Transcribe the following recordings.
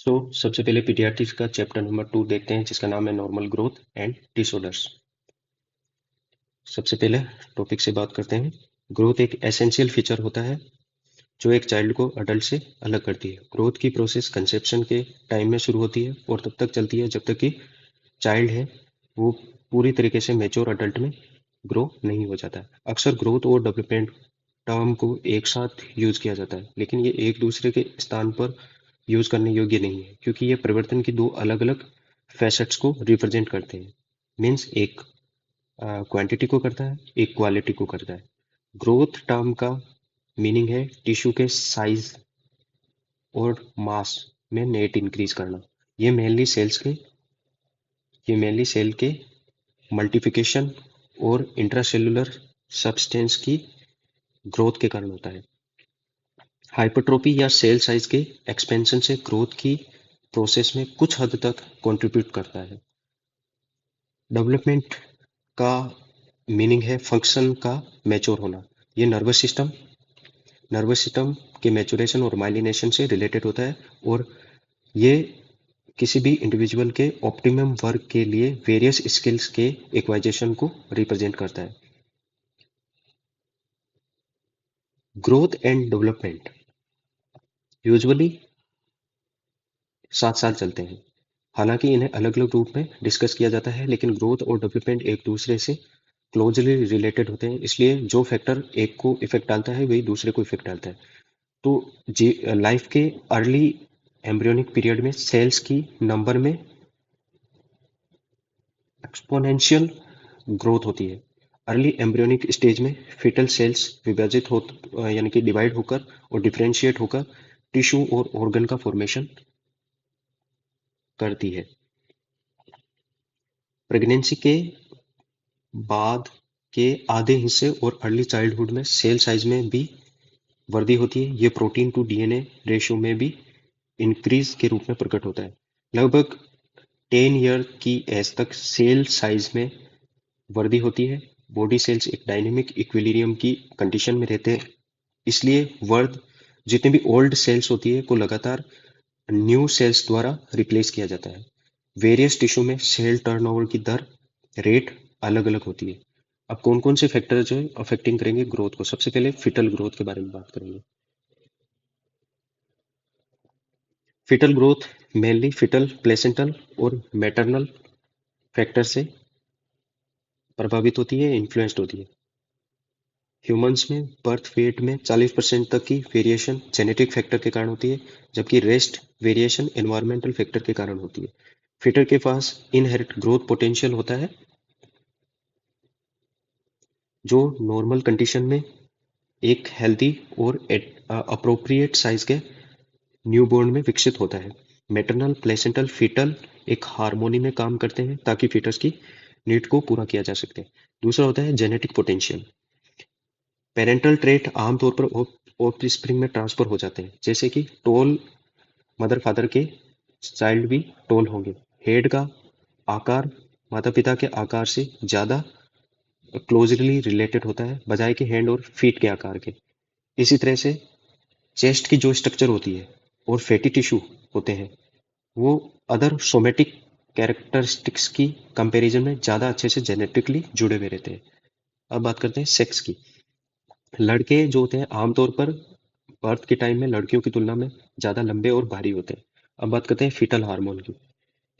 सबसे पहले पीडियाट्रिक्स का चैप्टर नंबर 2 देखते हैं जिसका नाम है नॉर्मल ग्रोथ एंड डिसऑर्डर्स। सबसे पहले टॉपिक से बात करते हैं। ग्रोथ एक एसेंशियल फीचर होता है जो एक चाइल्ड को अडल्ट से अलग करती है। ग्रोथ की प्रोसेस कंसेप्शन के टाइम में शुरू होती है और तब तक चलती है जब तक कि चाइल्ड है वो पूरी तरीके से मैच्योर अडल्ट में ग्रो नहीं हो जाता है। अक्सर ग्रोथ और डेवलपमेंट टर्म को एक साथ यूज किया जाता है, लेकिन ये एक दूसरे के स्थान पर यूज करने योग्य नहीं है क्योंकि ये परिवर्तन की दो अलग अलग फैसेट्स को रिप्रेजेंट करते हैं। मीन्स एक क्वांटिटी को करता है, एक क्वालिटी को करता है। ग्रोथ टर्म का मीनिंग है टिश्यू के साइज और मास में नेट इंक्रीज करना। ये मेनली सेल के मल्टीप्लिकेशन और इंट्रासेलुलर सब्सटेंस की ग्रोथ के कारण होता है। हाइपरट्रोफी या सेल साइज के एक्सपेंशन से ग्रोथ की प्रोसेस में कुछ हद तक कंट्रीब्यूट करता है। डेवलपमेंट का मीनिंग है फंक्शन का मैच्योर होना। ये नर्वस सिस्टम के मैच्योरेशन और माइलिनेशन से रिलेटेड होता है और ये किसी भी इंडिविजुअल के ऑप्टिमम वर्क के लिए वेरियस स्किल्स के एक्वाइजेशन को रिप्रेजेंट करता है। ग्रोथ एंड डेवलपमेंट यूजुअली 7 साल चलते हैं। हालांकि इन्हें अलग अलग रूप में डिस्कस किया जाता है, लेकिन ग्रोथ और डेवलपमेंट एक दूसरे से क्लोजली रिलेटेड होते हैं, इसलिए जो फैक्टर एक को इफेक्ट डालता है वही दूसरे को इफेक्ट डालता है। तो लाइफ के अर्ली एम्ब्रियोनिक पीरियड में सेल्स की नंबर में एक्सपोनेंशियल ग्रोथ होती है। अर्ली एम्ब्रियोनिक स्टेज में फीटल सेल्स विभाजित हो यानी कि डिवाइड होकर और डिफरेंशिएट होकर टिश्यू और ऑर्गन का फॉर्मेशन करती है। प्रेगनेंसी के बाद के आधे हिस्से और अर्ली चाइल्डहुड में सेल साइज में भी वृद्धि होती है। ये प्रोटीन टू डीएनए रेशियो में भी इंक्रीज के रूप में प्रकट होता है। लगभग 10 ईयर की एज तक सेल साइज में वृद्धि होती है। बॉडी सेल्स एक डायनेमिक इक्विलिब्रियम की कंडीशन में रहते हैं, इसलिए वर्ध जितने भी ओल्ड सेल्स होती है को लगातार न्यू सेल्स द्वारा रिप्लेस किया जाता है। वेरियस टिश्यू में सेल टर्नओवर की दर रेट अलग अलग होती है। अब कौन कौन से फैक्टर जो है अफेक्टिंग करेंगे ग्रोथ को, सबसे पहले फिटल ग्रोथ के बारे में बात करेंगे। Fetal growth mainly fetal placental और मैटरनल फैक्टर से प्रभावित होती है, इन्फ्लुएंस्ड होती है। ह्यूमंस में बर्थ वेट में 40% तक की वेरिएशन जेनेटिक फैक्टर के कारण होती है, जबकि रेस्ट वेरिएशन एनवायरमेंटल फैक्टर के कारण होती है। फिटर के पास इनहेरिट ग्रोथ पोटेंशियल होता है जो नॉर्मल कंडीशन में एक हेल्दी और अप्रोप्रिएट साइज के न्यूबॉर्न में विकसित होता है। मैटरनल प्लेसेंटल फीटल एक हार्मोनी में काम करते हैं ताकि फीटस की नीड को पूरा किया जा सके। दूसरा होता है जेनेटिक पोटेंशियल। पेरेंटल ट्रेट आमतौर पर ऑफस्प्रिंग में ट्रांसफर हो जाते हैं, जैसे कि टोल मदर फादर के चाइल्ड भी टोल होंगे। हेड का आकार माता पिता के आकार से ज्यादा क्लोजली रिलेटेड होता है बजाय के हैंड और फीट के आकार के। इसी तरह से चेस्ट की जो स्ट्रक्चर होती है और फैटी टिश्यू होते हैं वो अदर सोमेटिक कैरेक्टरिस्टिक्स की कंपैरिजन में ज़्यादा अच्छे से जेनेटिकली जुड़े हुए रहते हैं। अब बात करते हैं सेक्स की। लड़के जो होते हैं आमतौर पर बर्थ के टाइम में लड़कियों की तुलना में ज़्यादा लंबे और भारी होते हैं। अब बात करते हैं फीटल हार्मोन की।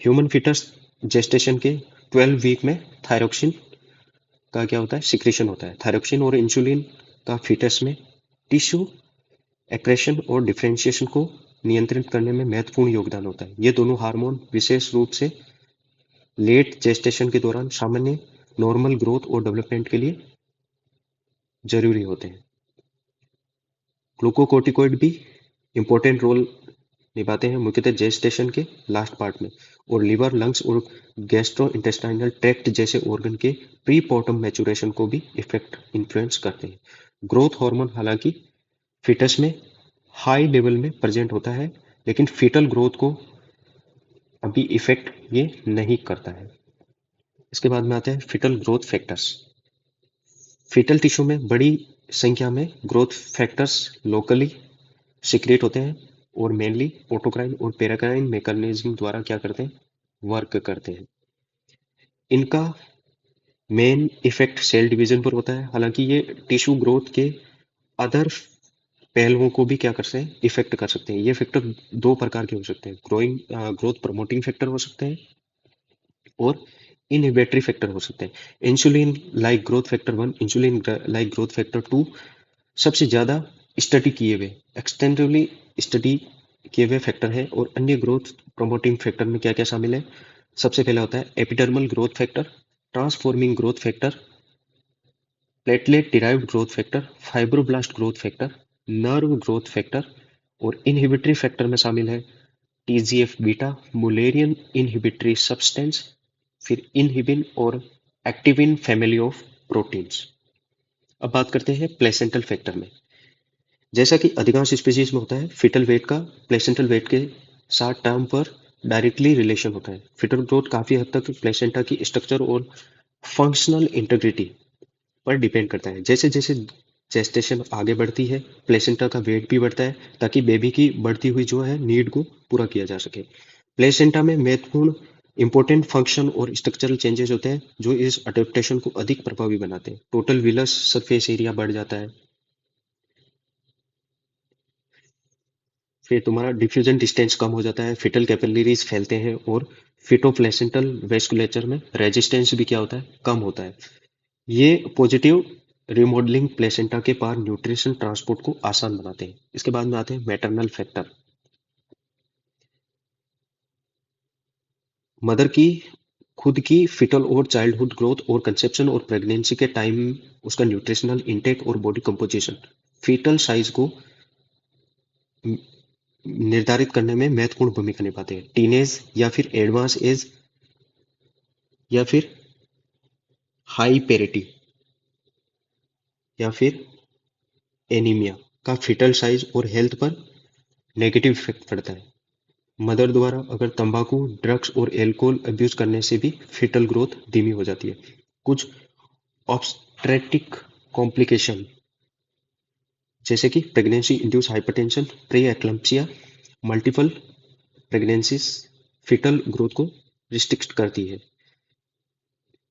ह्यूमन फीटस जेस्टेशन के 12 वीक में थायरोक्सिन का क्या होता है सिक्रेशन होता है। थायरोक्सिन और इंसुलिन का फीटस में टिश्यू एक्रेशन और डिफरेंशिएशन को नियंत्रित करने में महत्वपूर्ण योगदान होता है। ये दोनों हार्मोन विशेष रूप से लेट जेस्टेशन के दौरान सामान्य नॉर्मल ग्रोथ और डेवलपमेंट के लिए जरूरी होते हैं। ग्लूकोकोर्टिकोइड भी इंपॉर्टेंट रोल निभाते हैं, मुख्यतः जेस्टेशन के लास्ट पार्ट में, और लिवर लंग्स और गैस्ट्रो इंटेस्टाइनल ट्रैक्ट जैसे ऑर्गन के प्री पोर्टम मैचुरेशन को भी इन्फ्लुएंस करते हैं। ग्रोथ हार्मोन हालांकि फिटस में हाई लेवल में प्रेजेंट होता है, लेकिन फीटल ग्रोथ को अभी इफेक्ट ये नहीं करता है। इसके बाद में आते हैं fetal growth factors. Fetal tissue में बड़ी संख्या में ग्रोथ फैक्टर्स लोकली सिक्रेट होते हैं और मेनली ऑटोक्राइन और पैराक्राइन मैकेनिज्म द्वारा क्या करते हैं, वर्क करते हैं। इनका मेन इफेक्ट सेल डिवीजन पर होता है, हालांकि ये टिश्यू ग्रोथ के अदर पहलुओं को भी क्या कर सकते हैं, इफेक्ट कर सकते हैं। ये फैक्टर दो प्रकार के हो सकते हैं, ग्रोथ प्रमोटिंग फैक्टर हो सकते हैं और इनहिबिटरी फैक्टर हो सकते हैं। Insulin like growth factor 1, insulin like growth factor 2 सबसे ज्यादा स्टडी किए हुए, एक्सटेंसिवली स्टडी किए हुए फैक्टर है। और अन्य ग्रोथ प्रमोटिंग फैक्टर में क्या क्या शामिल है, सबसे पहला होता है epidermal growth factor, transforming growth factor, platelet derived growth factor, fibroblast growth factor, nerve growth factor. और इनहिबिटरी फैक्टर में शामिल है TGF beta, Mullerian inhibitory substance, फिर इनहिबिन और एक्टिविन फैमिली ऑफ प्रोटीन्स। अब बात करते हैं प्लेसेंटल फैक्टर में। जैसा कि अधिकांश स्पीशीज में होता है, फीटल वेट का प्लेसेंटल वेट के साथ टर्म पर डायरेक्टली रिलेशन होता है। फीटल ग्रोथ काफी हद तक प्लेसेंटा की स्ट्रक्चर और फंक्शनल इंटीग्रिटी पर डिपेंड करता है। जैसे जैसे जेस्टेशन आगे बढ़ती है, प्लेसेंटा का वेट भी बढ़ता है ताकि बेबी की बढ़ती हुई जो है नीड को पूरा किया जा सके। प्लेसेंटा में महत्वपूर्ण इंपॉर्टेंट फंक्शन और स्ट्रक्चरल चेंजेस होते हैं जो इस अडेप्टेशन को अधिक प्रभावी बनाते हैं। टोटल विलस सरफेस एरिया बढ़ जाता है, फिर तुम्हारा डिफ्यूजन डिस्टेंस कम हो जाता है, फिटल कैपिलरीज फैलते हैं और फिटोप्लेसेंटल वेस्कुलेचर में रेजिस्टेंस भी क्या होता है, कम होता है। ये पॉजिटिव रिमॉडलिंग प्लेसेंटा के पार न्यूट्रिशन ट्रांसपोर्ट को आसान बनाते हैं। इसके बाद में आते हैं मैटरनल फैक्टर। मदर की खुद की फिटल और चाइल्डहुड ग्रोथ और कंसेप्शन और प्रेगनेंसी के टाइम उसका न्यूट्रिशनल इंटेक और बॉडी कंपोजिशन फीटल साइज को निर्धारित करने में महत्वपूर्ण भूमिका निभाते हैं। टीनेज या फिर एडवांस एज या फिर हाई पेरिटी या फिर एनीमिया का फिटल साइज और हेल्थ पर नेगेटिव इफेक्ट पड़ता है। मदर द्वारा अगर तंबाकू, ड्रग्स और एल्कोहल अब्यूज करने से भी फिटल ग्रोथ धीमी हो जाती है। कुछ ऑब्स्ट्रेटिक कॉम्प्लिकेशन जैसे कि pregnancy induce hypertension, pre eclampsia, multiple pregnancies foetal growth को रिस्ट्रिक्ट करती है।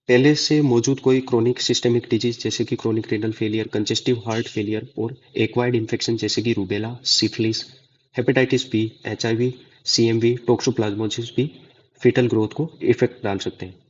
पहले से मौजूद कोई क्रोनिक सिस्टेमिक डिजीज जैसे कि chronic renal failure, congestive heart failure और एक्वायर्ड इन्फेक्शन जैसे कि rubella, syphilis, hepatitis B, HIV, CMV, toxoplasmosis भी फीटल ग्रोथ को इफेक्ट डाल सकते हैं।